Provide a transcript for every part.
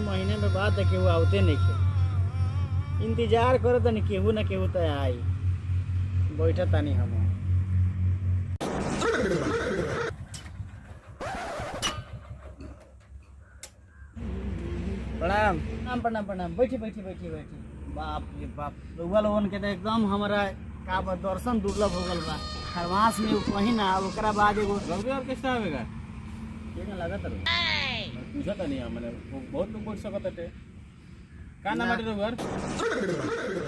महीने में बाद केहू आवते नहीं खे। इंतजार करो तनी केहू ना केहू तो आई। बैठा तानी हम। प्रणाम प्रणाम प्रणाम प्रणाम। बैठी बैठी बैठी बैठी। बाप रे बाप, रउआ लोगन के तो एकदम हमारा का बा दर्शन दुर्लभ हो गल बा। खरवास में कहीं ना ओकरा बाद एगो रउआ ऑर्केस्ट्रा आवेगा केना लागत रे। पूछा नहीं हमने बहुत लोग बोल सकत है का नाम है रउआ?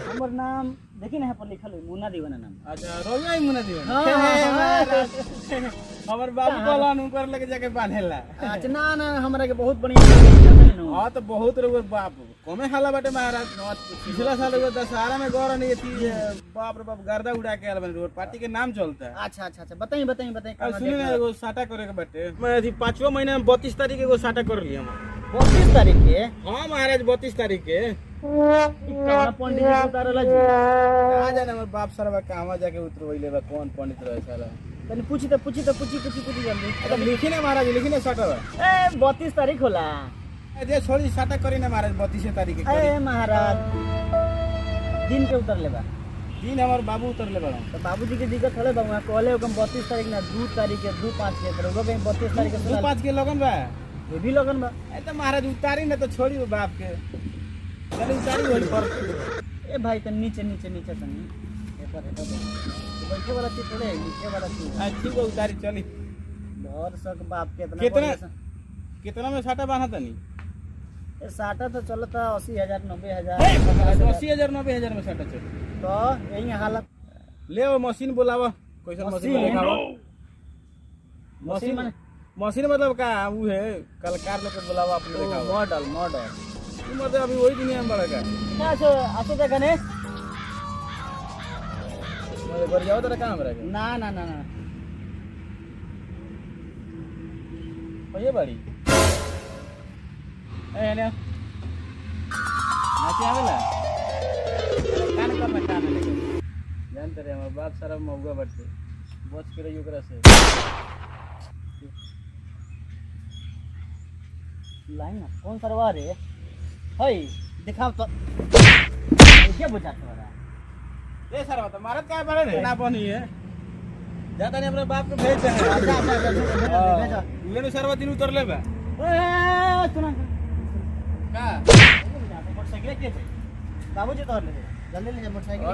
हमर नाम देखी ना यहाँ पर लिखल है मुन्ना दीवाना नाम। अच्छा रउआ ही मुना दीवाना। हाँ, हमर बाबू कहलन ऊपर लेके जाके बांधेला। अच्छा ना ना हमरा के बहुत बढ़िया। हां तो बहुत रउआ बाप कमे हाला बाटे महाराज। पिछला साल रउआ दशहरा में गौर नहीं थी बाप रे बाप गर्दा उड़ा के आल बन रउआ पार्टी के नाम चलता है। अच्छा अच्छा अच्छा बताई बताई बताई। अब सुनी ना एगो साटा करे के बाटे। मैं अभी 5वां महीना में 32 तारीख एगो साटा कर लिया हम। 32 तारीख के? हां महाराज 32 तारीख के। कौन पंडित जी उतारला जी? कहां जाने हमर बाप सरवा कहवा जाके उतरवइले बा कौन पंडित रहे साला। तनी पूछी जल्दी। अच्छा लिखी ना महाराज लिखी ना साटा बा। ए 32 तारीख होला। जे छोड़ी साटा करी ना महाराज 32 तारीख के करी। ए महाराज दिन के उतरले बा। दिन हमर बाबू उतरले बा। तो बाबूजी के दिक्कत होले बा। वहां कहले ओकम 32 तारीख ना 2 तारीख के 2-5 के करोगे कहीं 32 तारीख के 2-5 के लगन बा। ये भी लगन बा। ए तो महाराज उतारी ना तो छोड़ी वो बाप के। चल उतारी होई पर। ए भाई तन नीचे नीचे नीचे तनी पेपर हेटा दे। बैठे वाला चीज थोड़े नीचे वाला चीज। आ ठीक है उतारी चली। और सब बाप के कितना में साटा बांधा तनी? ए साटा तो चलता 80,000 90,000 80,000 90,000 में साटा चल। तो यही हालत। ले वो मशीन बुलावा। कैसा मशीन दिखावा? मशीन मशीन मतलब का वो है कलकार लोग के बुलावा अपने दिखावा। मॉडल तू मतलब अभी वही दुनिया में बड़ेगा। ना सो आते जा गणेश। मैं बर जाओ तेरा काम रहेगा। ना ना ना ना ये बड़ी ए ने नाचे आवेला कान करना कान लेके जानते रे हमर बाप सारा मौगा बटते बच के रहियो ओकरा से। लाइन ना कौन सरवा रे हई दिखाओ तो क्या बुझा तोरा। ए सरवा तो मारत का बड़े रे ना बनी है जाता नहीं अपने बाप को भेज दे। अच्छा लेने सरवा दिन उतर ले बा। ए सुना का मोटरसाइकिल के बाबूजी तो ले जल्दी ले जा मोटरसाइकिल।